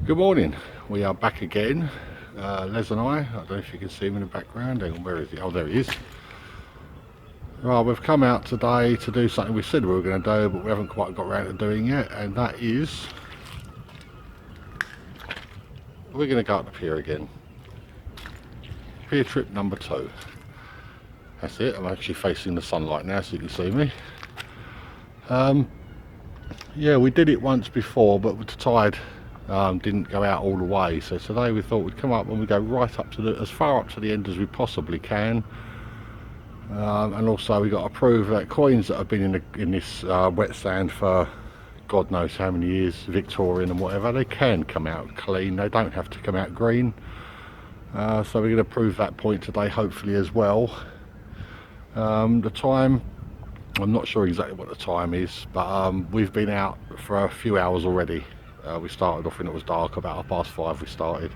Good morning, we are back again, Les and I don't know if you can see him in the background. Hang on, where is he? Oh, there he is. Right, we've come out today to do something we said we were going to do, but we haven't quite got around to doing yet, and that is we're going to go up the pier again. Pier trip number 2. That's it. I'm actually facing the sunlight now so you can see me. Yeah, we did it once before, but with the tide didn't go out all the way, so today we thought we'd come up and we go right up to as far up to the end as we possibly can, and also we got to prove that coins that have been in this wet sand for God knows how many years, Victorian and whatever, they can come out clean. They don't have to come out green. So we're going to prove that point today, hopefully, as well. The time, I'm not sure exactly what the time is, but we've been out for a few hours already. We started off when it was dark, about 5:30 we started,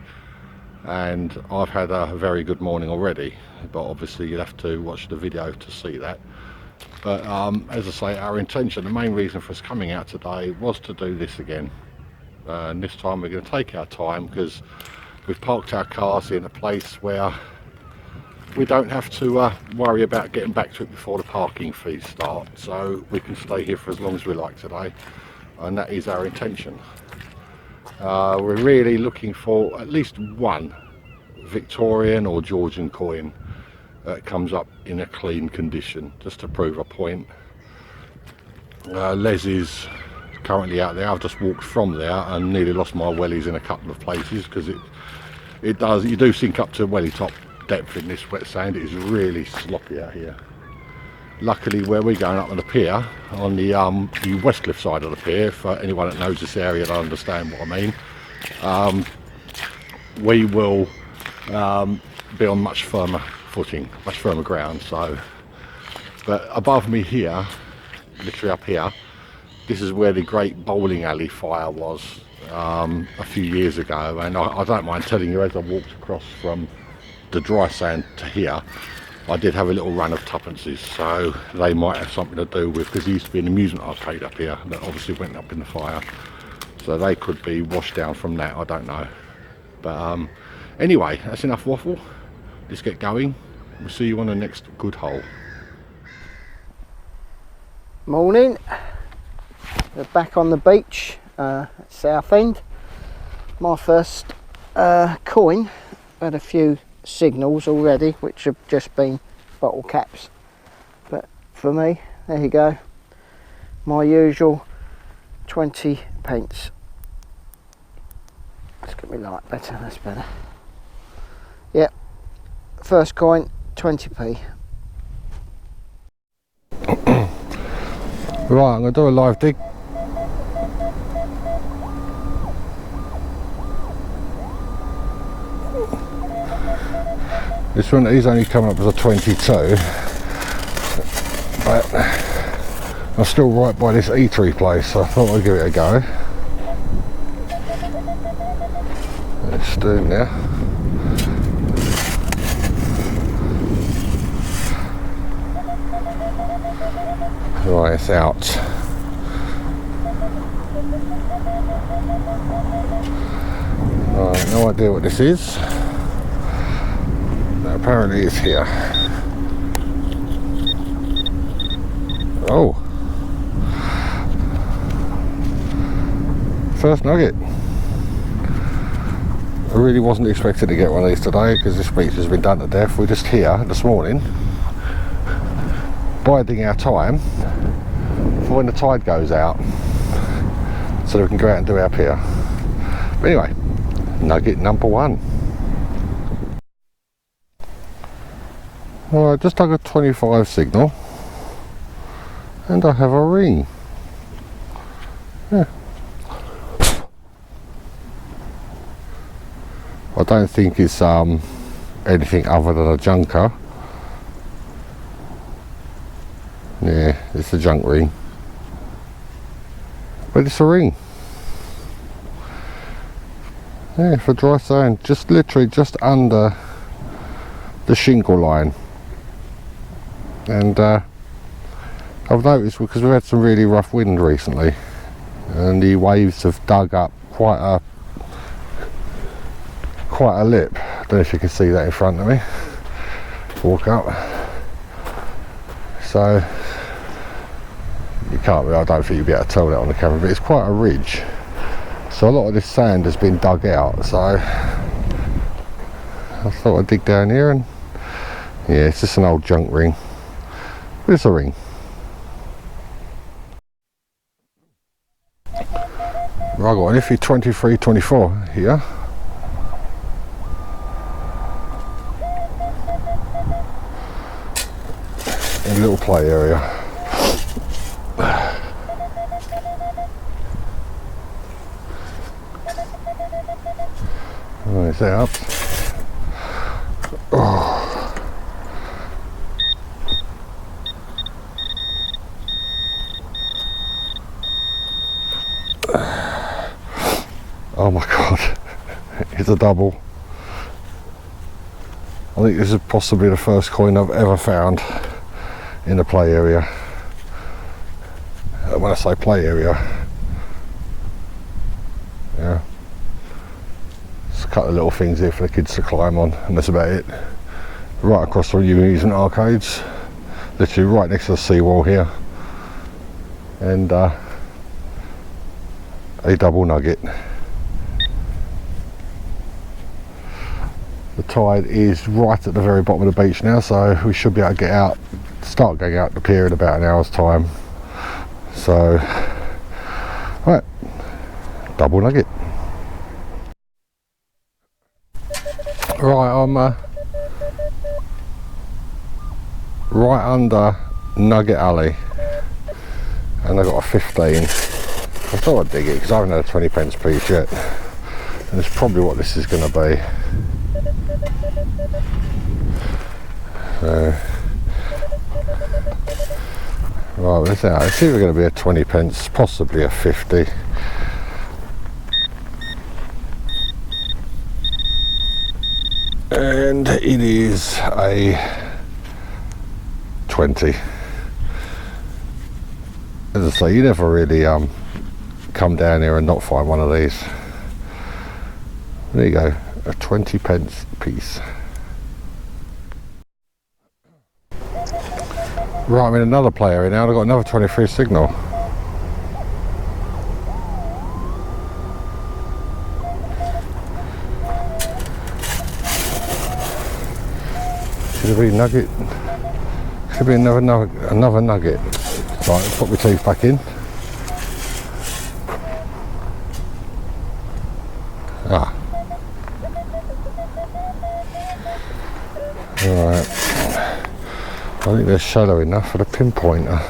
and I've had a very good morning already, but obviously you'll have to watch the video to see that. But as I say, our intention, the main reason for us coming out today was to do this again, and this time we're going to take our time because we've parked our cars in a place where we don't have to worry about getting back to it before the parking fees start, so we can stay here for as long as we like today, and that is our intention. We're really looking for at least one Victorian or Georgian coin that comes up in a clean condition, just to prove a point. Les is currently out there. I've just walked from there and nearly lost my wellies in a couple of places because you do sink up to welly top depth in this wet sand. It is really sloppy out here. Luckily, where we're going up on the pier, on the Westcliff side of the pier, for anyone that knows this area, they'll understand what I mean, we will be on much firmer footing, much firmer ground. So, but above me here, literally up here, this is where the great bowling alley fire was a few years ago, and I don't mind telling you, as I walked across from the dry sand to here, I did have a little run of tuppences, so they might have something to do with, because there used to be an amusement arcade up here that obviously went up in the fire, so they could be washed down from that, I don't know. But anyway, that's enough waffle. Let's get going. We'll see you on the next good hole. Morning. We're back on the beach at Southend. My first coin. Had a few signals already, which have just been bottle caps, but for me, there you go, my usual 20 pence. Let's get me light better, that's better. Yep, first coin, 20p. Right, I'm going to do a live dig. This one is only coming up as a 22, but I'm still right by this eatery place, so I thought I'd give it a go. Let's do it now. Right, it's out. Right, no idea what this is. Apparently it's here. Oh, first nugget. I really wasn't expecting to get one of these today because this beach has been done to death. We're just here this morning biding our time for when the tide goes out so that we can go out and do our pier. But anyway, nugget number 1. Well, I just took a 25 signal and I have a ring. Yeah. I don't think it's anything other than a junker. Yeah, it's a junk ring. But it's a ring. Yeah, for dry sand, just literally just under the shingle line. And I've noticed, because we've had some really rough wind recently, and the waves have dug up quite a quite a lip. I don't know if you can see that in front of me. Walk up. So you can't really, I don't think you'll be able to tell that on the camera, but it's quite a ridge. So a lot of this sand has been dug out, so I thought I'd dig down here, and yeah, it's just an old junk ring. But it's a ring. Right, I've got an iffy 2324 here. In a little play area. Oh, it's out. Oh. Oh my god, it's a double. I think this is possibly the first coin I've ever found in a play area. When I say play area, yeah, just a couple of little things here for the kids to climb on, and that's about it. Right across from the amusement arcades, literally right next to the seawall here, and a double nugget. The tide is right at the very bottom of the beach now, so we should be able to get out, start going out the pier in about an hour's time. So, right, double nugget. Right, I'm right under Nugget Alley, and I got a 15. I thought I'd dig it because I haven't had a 20 pence piece yet, and it's probably what this is going to be. So, right, let's out. It's either going to be a 20 pence, possibly a 50. And it is a 20. As I say, you never really come down here and not find one of these. There you go, a 20 pence piece. Right, I'm in another play area now, and I've got another 23 signal. Should be nugget. Should be another nugget. Right, put my teeth back in. Ah. Alright. I think they're shallow enough for the pinpointer.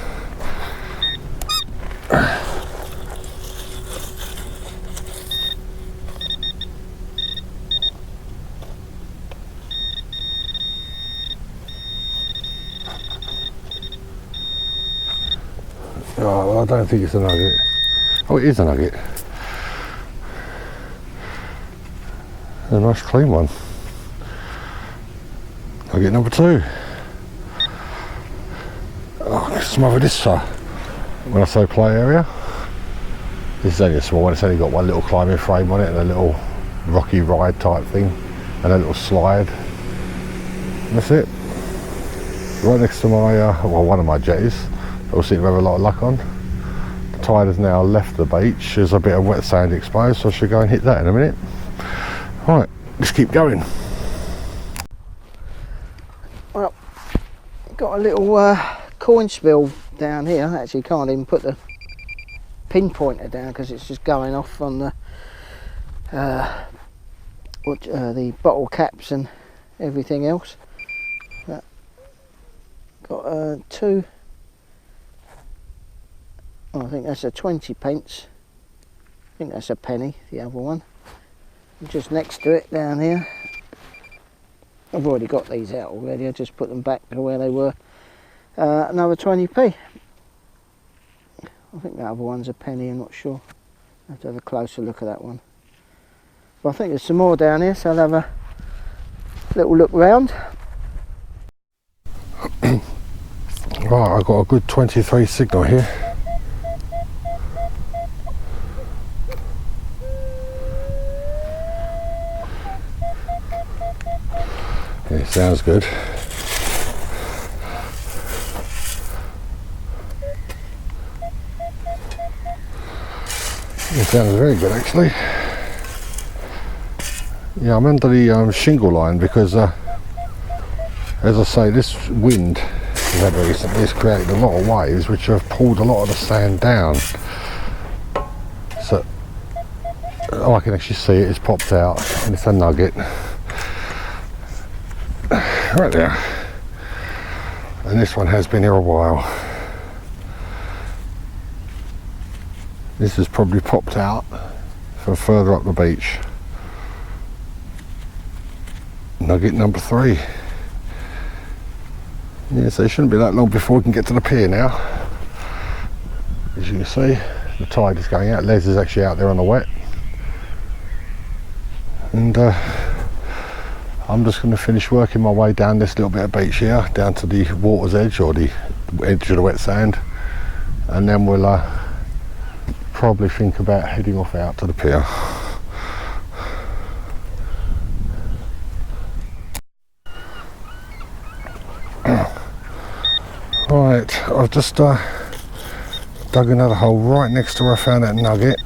Oh, well, I don't think it's a nugget. Oh, it is a nugget. A nice clean one. Nugget number 2. Oh, smother this when I say play area. This is only a small one, it's only got one little climbing frame on it and a little rocky ride type thing and a little slide. And that's it. Right next to my, well, one of my jetties that we'll seem to have a lot of luck on. The tide has now left the beach, there's a bit of wet sand exposed, so I should go and hit that in a minute. Right, let's keep going. Well, got a little coin spill down here. Actually can't even put the pinpointer down because it's just going off on the bottle caps and everything else. But got 2, I think that's a 20 pence. I think that's a penny, the other one. And just next to it down here, I've already got these out already, I just put them back to where they were. Another 20p. I think the other one's a penny, I'm not sure. I have to have a closer look at that one. But I think there's some more down here, so I'll have a little look round. Right, I've got a good 23 signal here. It sounds good. It sounds very good actually. Yeah, I'm under the shingle line because as I say, this wind we've had recently has created a lot of waves which have pulled a lot of the sand down. So I can actually see it, it's popped out and it's a nugget. Right there. And this one has been here a while. This has probably popped out from further up the beach. Nugget number 3. Yeah, so it shouldn't be that long before we can get to the pier now. As you can see, the tide is going out. Les is actually out there on the wet. And I'm just going to finish working my way down this little bit of beach here, down to the water's edge, or the edge of the wet sand. And then we'll probably think about heading off out to the pier. Right, I've just dug another hole right next to where I found that nugget.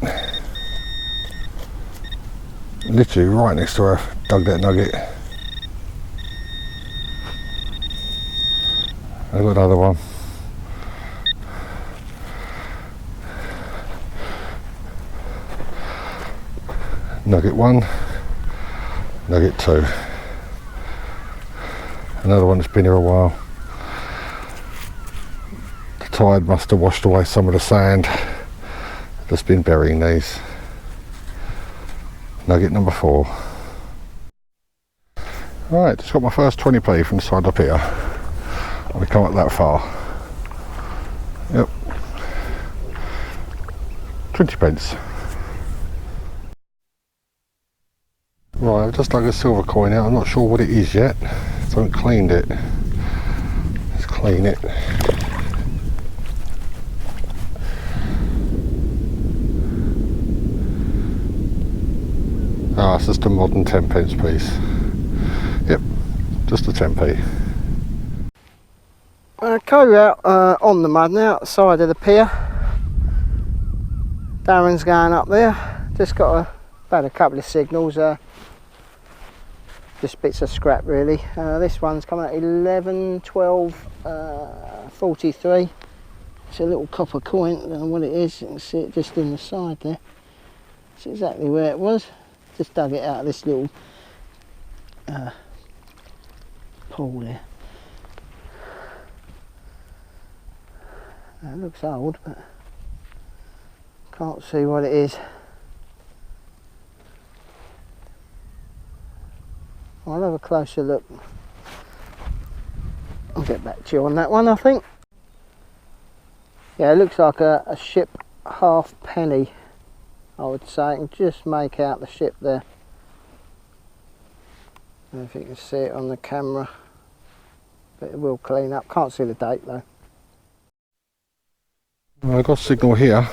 Literally right next to where I dug that nugget. I've got another one. Nugget 1, nugget 2. Another one that's been here a while. The tide must have washed away some of the sand that's been burying these. Nugget number 4. Right, just got my first 20p from the side up here. I've come up that far. Yep. 20 pence. Right, I've just dug a silver coin out. I'm not sure what it is yet. I haven't cleaned it. Let's clean it. Ah, it's just a modern 10 pence piece. Yep, just a 10p. Okay, we're out on the mud now, outside of the pier. Darren's going up there. Just got about a couple of signals. Just bits of scrap really. This one's coming at 11, 12, 43. It's a little copper coin. I don't know what it is. You can see it just in the side there. That's exactly where it was. Just dug it out of this little pool there. It looks old, but can't see what it is. I'll have a closer look. I'll get back to you on that one, I think. Yeah, it looks like a ship halfpenny, I would say. I can just make out the ship there. I don't know if you can see it on the camera, but it will clean up. Can't see the date though. Well, I've got a signal here.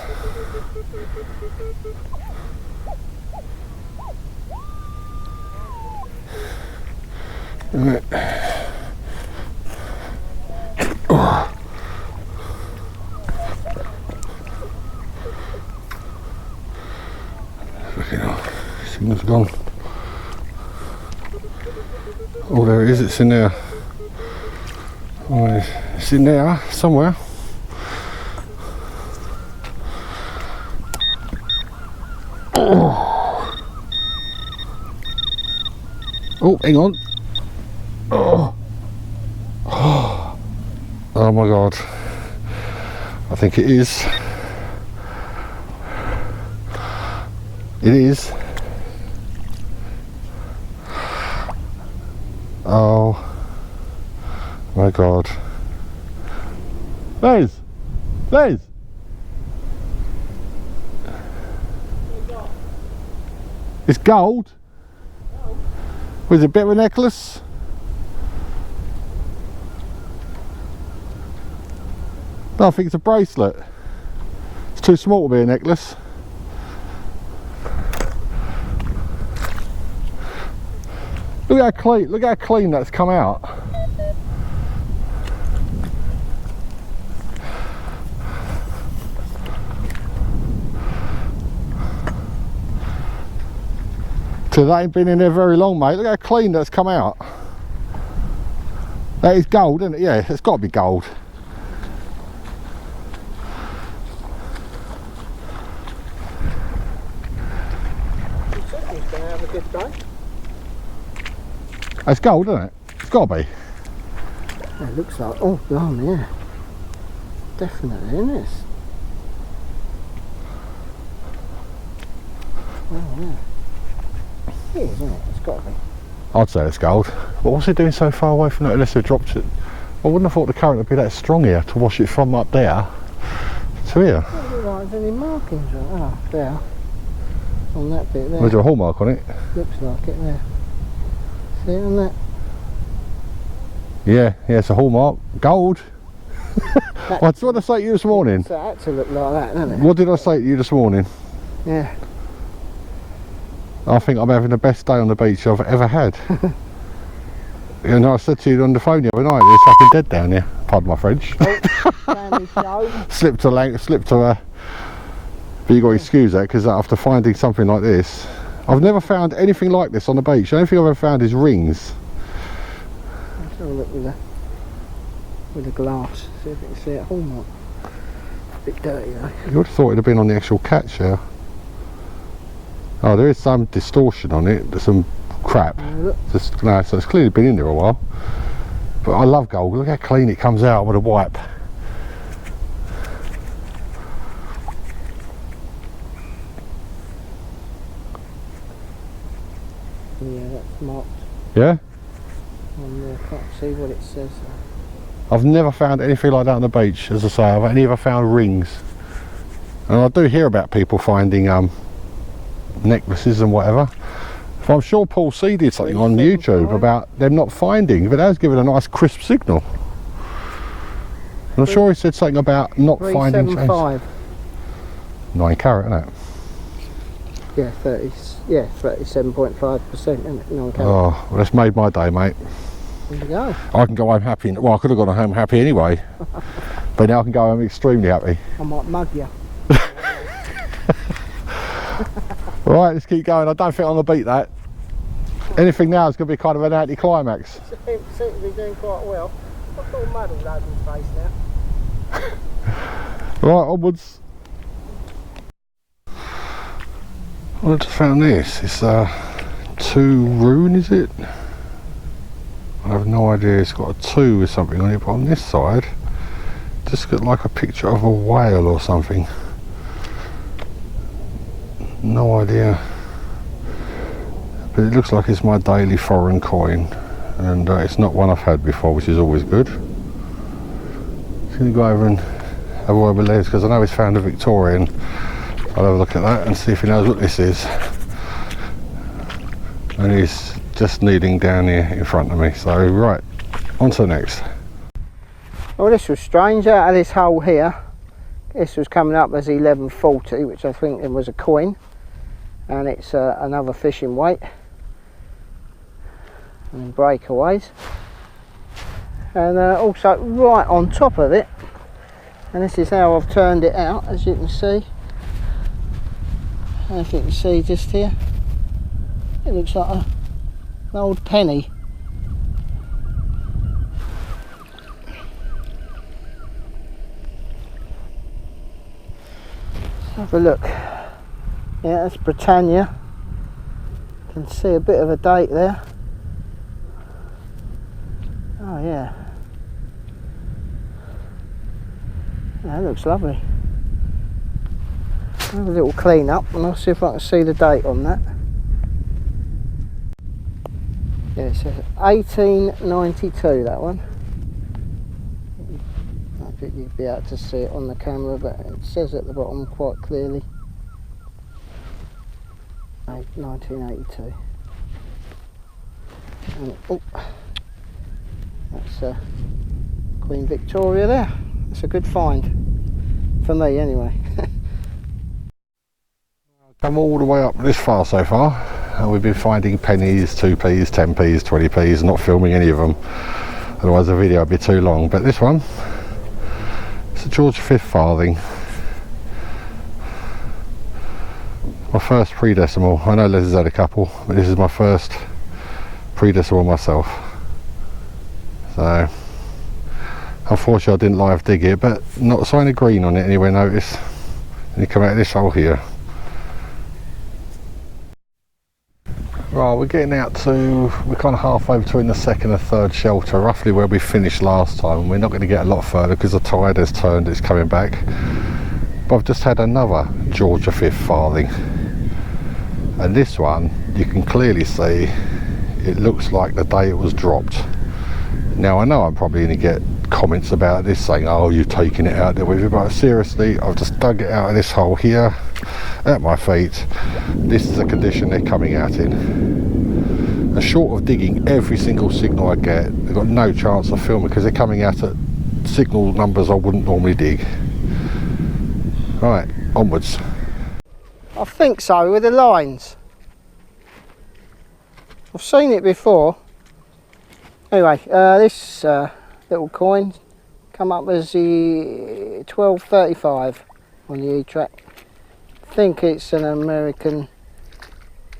Right. Oh. Signal's gone. Oh, there it is, it's in there. Oh, it's in there somewhere. Oh, oh, hang on. Oh. Oh. Oh my god. I think it is. It is. Oh my god. Les! Les! It's gold? Was it a bit of a necklace? No, I think it's a bracelet. It's too small to be a necklace. Look how clean that's come out. So that ain't been in there very long, mate. Look how clean that's come out. That is gold, isn't it? Yeah, it's got to be gold. You said you was going to have a good day. It's gold, isn't it? It's got to be. Yeah, it looks like, oh, blimey, yeah. Definitely, isn't it? Oh, yeah. It is, isn't it? It's got to be. I'd say it's gold. But what's it doing so far away from it unless they've dropped it? I wouldn't have thought the current would be that strong here to wash it from up there to here. It doesn't look like there's any markings on it. Oh, there. On that bit there. There's a hallmark on it. Looks like it there. See it on that? Yeah, it's a hallmark. Gold. What did I say to you this morning? So it had to look like that, doesn't it? What did I say to you this morning? Yeah. I think I'm having the best day on the beach I've ever had. And I said to you on the phone the other night, it's fucking dead down here. Pardon my French. Slipped to but you got to excuse that because after finding something like this, I've never found anything like this on the beach. The only thing I've ever found is rings. Let's have a look with the glass, see if you can see it. Hallmark. A bit dirty though. You would have thought it'd have been on the actual catch here. Oh, there is some distortion on it. There's some crap. No, so it's clearly been in there a while. But I love gold. Look how clean it comes out with a wipe. Yeah, that's marked Yeah? on there. Can't see what it says. I've never found anything like that on the beach. As I say, I've only ever found rings. And I do hear about people finding necklaces and whatever. I'm sure Paul C did something on YouTube about them not finding, but that was given a nice crisp signal. And I'm sure he said something about not finding chains. 375. 9 carat, isn't it? Yeah, 37.5%, isn't it? 9 carat. Oh, well, that's made my day, mate. There you go. I can go home happy. Well, I could have gone home happy anyway, but now I can go home extremely happy. I might mug you. Right, let's keep going. I don't think I'm going to beat that. Anything now is going to be kind of an anti-climax. Seem to be doing quite well. I've got mud all over my face now. Right, onwards. I just found this. It's two rune, is it? I have no idea. It's got a 2 with something on it, but on this side, just got like a picture of a whale or something. No idea, but it looks like it's my daily foreign coin, and it's not one I've had before, which is always good. Just going to go over and have a word with Les because I know he's found a Victorian. I'll have a look at that and see if he knows what this is. And he's just kneeling down here in front of me. So right, on to the next. Well, this was strange. Out of this hole here, this was coming up as 1140, which I think it was a coin. And it's another fishing weight and breakaways, and also right on top of it, and this is how I've turned it out, as you can see. And if you can see just here, it looks like an old penny. Let's have a look. Yeah, that's Britannia. You can see a bit of a date there. Oh yeah. Yeah, that looks lovely. I'll have a little clean up and I'll see if I can see the date on that. Yeah, it says 1892, that one. I don't think you'd be able to see it on the camera, but it says at the bottom quite clearly. 1982. And, oh, that's Queen Victoria there. It's a good find for me anyway. Come all the way up this far so far. and we've been finding pennies, 2p's, 10p's, 20p's, not filming any of them, otherwise the video would be too long. But this one, it's a George V farthing. My first pre-decimal. I know Liz has had a couple, but this is my first pre-decimal myself. So unfortunately I didn't live dig it, but not a sign of green on it anywhere, notice. And you come out of this hole here. Right, we're getting out to, we're kind of halfway between the second and third shelter, roughly where we finished last time. We're not going to get a lot further because the tide has turned, it's coming back. But I've just had another George V farthing. And this one, you can clearly see, it looks like the day it was dropped. Now I know I'm probably going to get comments about this saying, oh, you've taken it out there with you, but seriously, I've just dug it out of this hole here at my feet. This is the condition they're coming out in. And short of digging every single signal I get, I've got no chance of filming because they're coming out at signal numbers I wouldn't normally dig. Right, onwards. I think so, with the lines. I've seen it before. Anyway, this little coin come up as the 1235 on the E-track. I think it's an American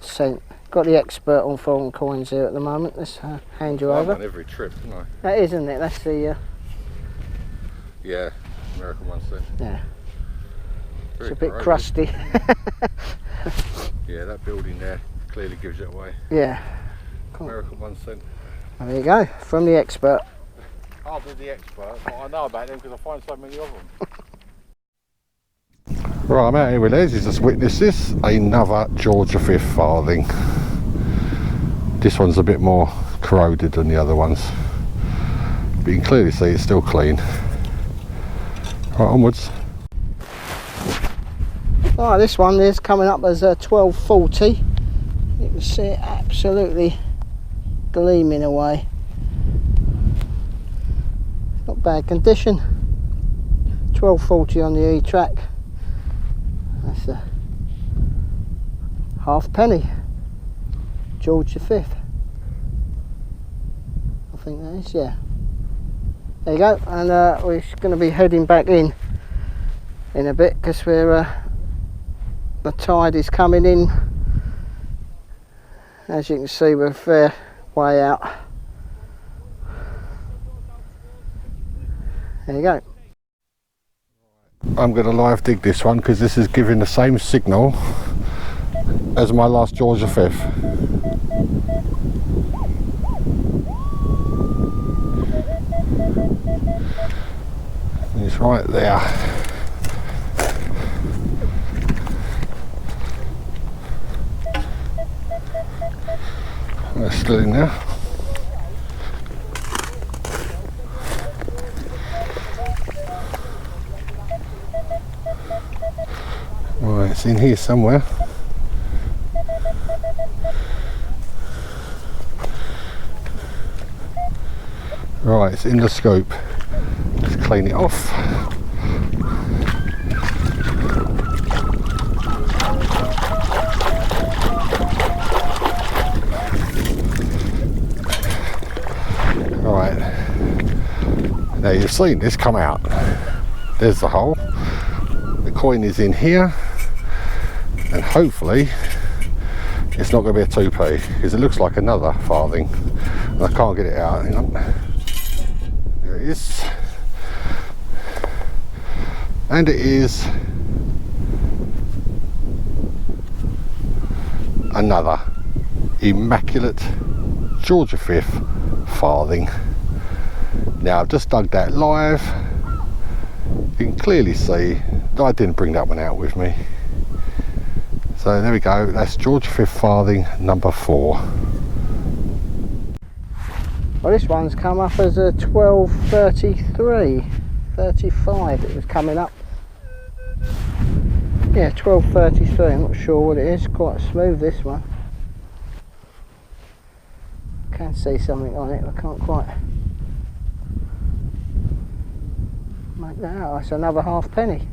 cent. Got the expert on foreign coins here at the moment. Let's hand you over. I'm on every trip, isn't I? That is, isn't it? That's the yeah, American 1 cent. yeah. Very It's a bit corrosive. crusty. Yeah, that building there clearly gives it away. Yeah. Cool. American 1 cent. There you go, from the expert. I'll be the expert, but I know about them because I find so many of them. Right, I'm out here with Les. He's just witnessed this. Another George V farthing. This one's a bit more corroded than the other ones, but you can clearly see it's still clean. Right, onwards. Right, this one is coming up as a 1240. You can see it absolutely gleaming away. Not bad condition. 1240 on the E-track. That's a halfpenny. George V. I think that is, yeah. There you go, and we're going to be heading back in a bit because we're the tide is coming in. As you can see, we're a fair way out. There you go. I'm going to live dig this one because this is giving the same signal as my last George V. It's right there. It's still in there. Right, it's in here somewhere. Right, it's in the scoop. Let's clean it off. Right, now you've seen this come out. There's the hole. The coin is in here, and hopefully it's not going to be a 2p because it looks like another farthing and I can't get it out. Hang on. There it is, and it is another immaculate George V farthing. Now I've just dug that live. You can clearly see that I didn't bring that one out with me. So there we go, that's George V farthing number 4. Well, this one's come up as a 1233, 35 it was coming up. Yeah, 1233, I'm not sure what it is, quite smooth this one. Can see something on it, I can't quite make that out. It's another halfpenny.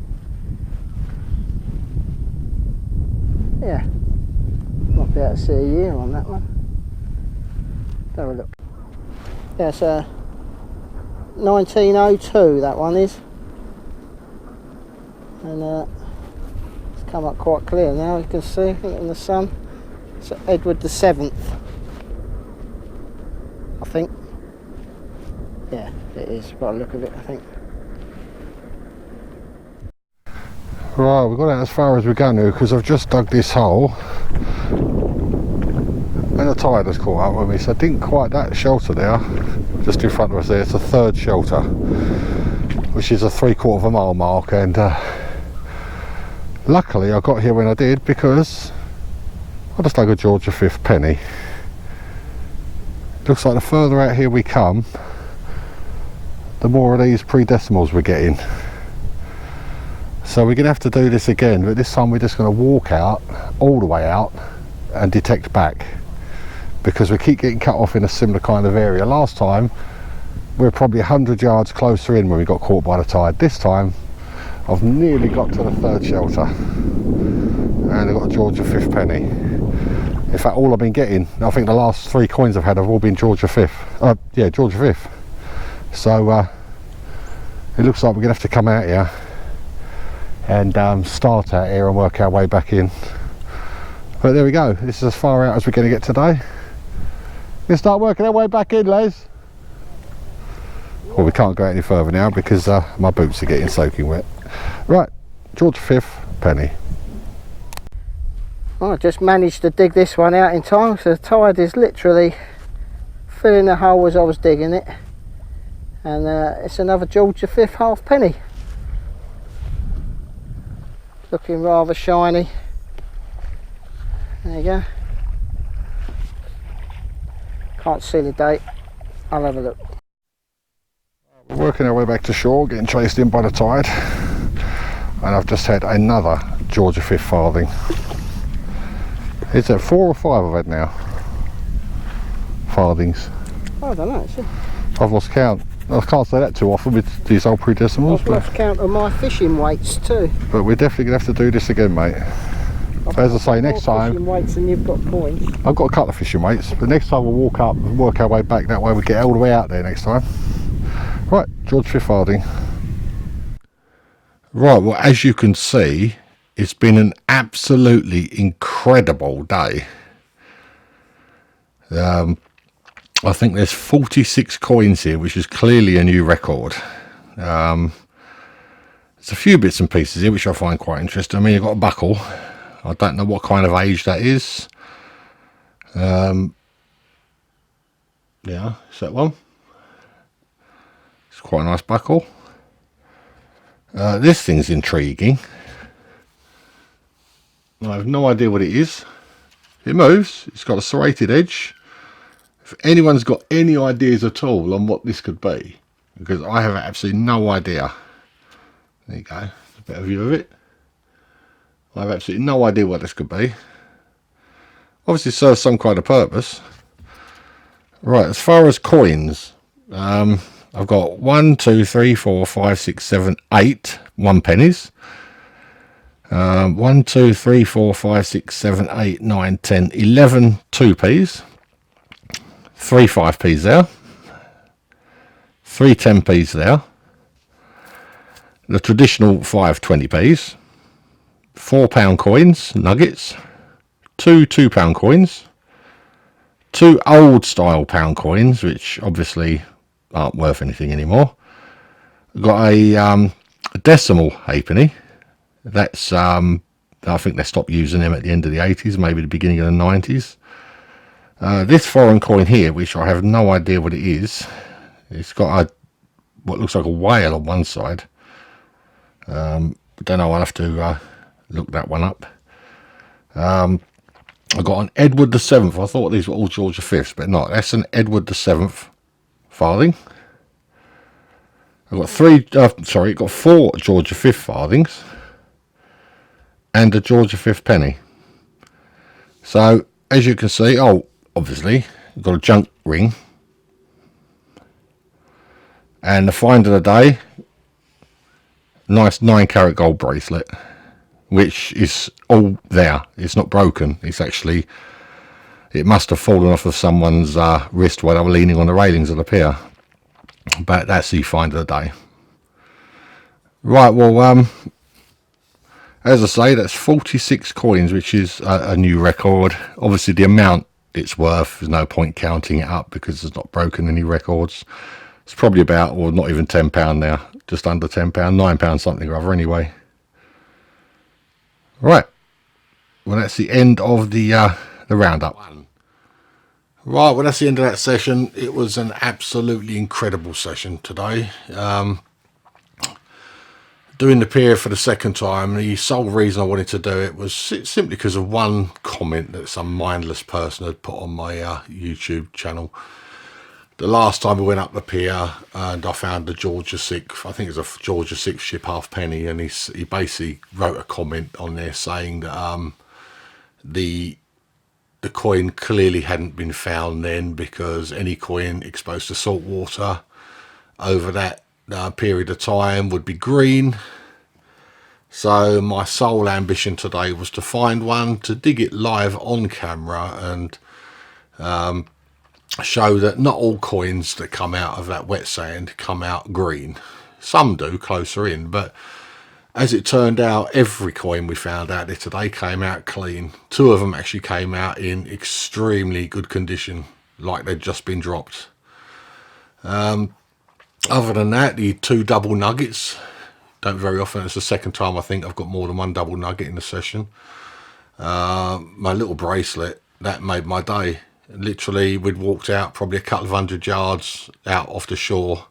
Yeah, not be able to see a year on that one. Have a look. Yeah, it's 1902 that one is. And it's come up quite clear now, you can see in the sun. It's Edward the 7th, I think. Yeah, it is, by the look of it, I think. Right, we've got out as far as we're going to because I've just dug this hole and the tide has caught up with me, so I didn't quite, that shelter there just in front of us there, it's the third shelter, which is a 3/4 of a mile mark, and luckily I got here when I did because I just dug a Georgia 5th penny. Looks like the further out here we come, the more of these pre-decimals we're getting. So we're going to have to do this again, but this time we're just going to walk out, all the way out, and detect back. Because we keep getting cut off in a similar kind of area. Last time, we were probably 100 yards closer in when we got caught by the tide. This time, I've nearly got to the third shelter. And I've got a Georgia 5th penny. In fact, all I've been getting, I think the last 3 coins I've had have all been Georgia 5th. Yeah, Georgia 5th. So, it looks like we're going to have to come out here and start out here and work our way back in. But there we go, this is as far out as we're going to get today. We'll start working our way back in, Les. Well, we can't go any further now because my boots are getting soaking wet. Right, Georgia 5th penny. I just managed to dig this one out in time, so the tide is literally filling the hole as I was digging it. And it's another Georgia 5th halfpenny. Looking rather shiny. There you go. Can't see the date. I'll have a look. We're working our way back to shore, getting chased in by the tide. And I've just had another Georgia 5th farthing. Is that 4 or 5 I've had now? Farthings. I don't know. I've lost count. I can't say that too often with these old pre-decimals. I've lost count of my fishing weights too. But we're definitely going to have to do this again, mate. As I say, next time... fishing weights and you've got coins. I've got a couple of fishing weights, but next time we'll walk up and work our way back. That way we get all the way out there next time. Right, George 5th farthing. Right, well, as you can see, it's been an absolutely incredible day. I think there's 46 coins here, which is clearly a new record. There's a few bits and pieces here which I find quite interesting. I mean, you've got a buckle. I don't know what kind of age that is. Yeah, is that one? It's quite a nice buckle. This thing's intriguing. I have no idea what it is. It moves. It's got a serrated edge. If anyone's got any ideas at all on what this could be, because I have absolutely no idea. There you go, a better view of it. I have absolutely no idea what this could be. Obviously serves some kind of purpose. Right, as far as coins, I've got 1, 2, 3, 4, 5, 6, 7, 8 1 pennies. 1, 2, 3, 4, 5, 6, 7, 8, 9, 10, 11 2p's. 3 5p's there, 3 10p's there, the traditional 5 20p's, £4 coins, nuggets, 2 £2 coins, 2 old style pound coins, which obviously aren't worth anything anymore. I've got a decimal halfpenny. That's I think they stopped using them at the end of the 80s, maybe the beginning of the 90s. This foreign coin here, which I have no idea what it is, it's got what looks like a whale on one side. Don't know, I'll have to look that one up. I got an Edward the 7th. I thought these were all Georgia 5ths, but not. That's an Edward the 7th farthing. I've got 4 Georgia 5th farthings and a Georgia 5th penny. So as you can see, obviously you've got a junk ring, and the find of the day, nice 9-carat gold bracelet, which is all there. It's not broken. It's actually it must have fallen off of someone's wrist while they were leaning on the railings of the pier. But that's the find of the day. Right, well, as I say, that's 46 coins, which is a new record. Obviously, the amount it's worth, there's no point counting it up because it's not broken any records. It's probably about, well, not even £10 now, just under £10, £9 something or other anyway. Right, well, that's the end of the roundup. Right, well, that's the end of that session. It was an absolutely incredible session today. Doing the pier for the second time, the sole reason I wanted to do it was simply because of one comment that some mindless person had put on my YouTube channel. The last time we went up the pier and I found the Georgia VI, I think it was a Georgia VI ship halfpenny, and he basically wrote a comment on there saying that the coin clearly hadn't been found then, because any coin exposed to salt water over that period of time would be green. So my sole ambition today was to find one, to dig it live on camera, and show that not all coins that come out of that wet sand come out green. Some do closer in, but as it turned out, every coin we found out there today came out clean. Two of them actually came out in extremely good condition, like they'd just been dropped. Other than that, the two double nuggets, don't very often, it's the second time I think I've got more than one double nugget in the session. My little bracelet, that made my day. Literally, we'd walked out probably a couple of 100 yards out off the shore,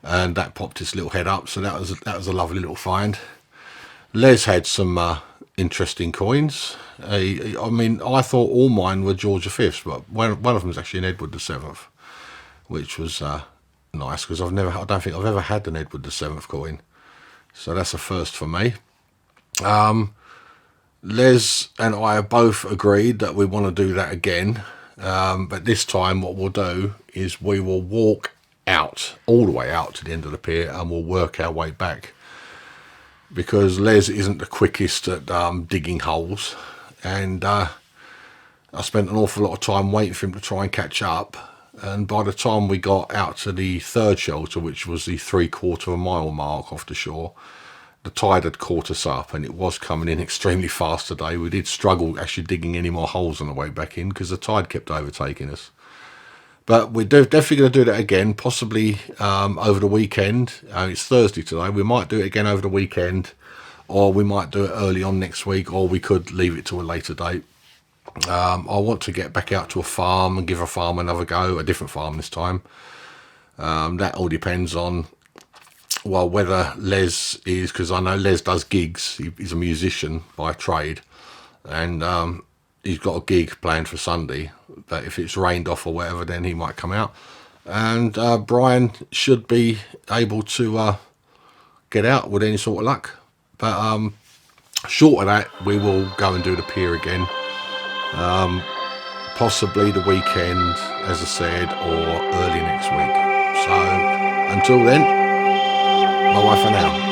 and that popped its little head up, so that was a lovely little find. Les had some interesting coins. I mean, I thought all mine were Georgia V's, but one of them was actually an Edward VII, which was nice, because I don't think I've ever had an Edward VII coin, so that's a first for me. Les and I have both agreed that we want to do that again, but this time what we'll do is we will walk out, all the way out to the end of the pier, and we'll work our way back, because Les isn't the quickest at digging holes, and I spent an awful lot of time waiting for him to try and catch up, and by the time we got out to the third shelter, which was the 3/4 mile mark off the shore, the tide had caught us up, and it was coming in extremely fast today. We did struggle actually digging any more holes on the way back in, because the tide kept overtaking us. But we're definitely going to do that again, possibly over the weekend. It's Thursday today. We might do it again over the weekend, or we might do it early on next week, or we could leave it to a later date. I want to get back out to a farm and give a farm another go, a different farm this time. That all depends on, well, whether Les is, because I know Les does gigs. He's a musician by trade, and he's got a gig planned for Sunday, but if it's rained off or whatever, then he might come out. And Brian should be able to get out with any sort of luck. But short of that, we will go and do the pier again, possibly the weekend, as I said, or early next week. So until then, bye bye for now.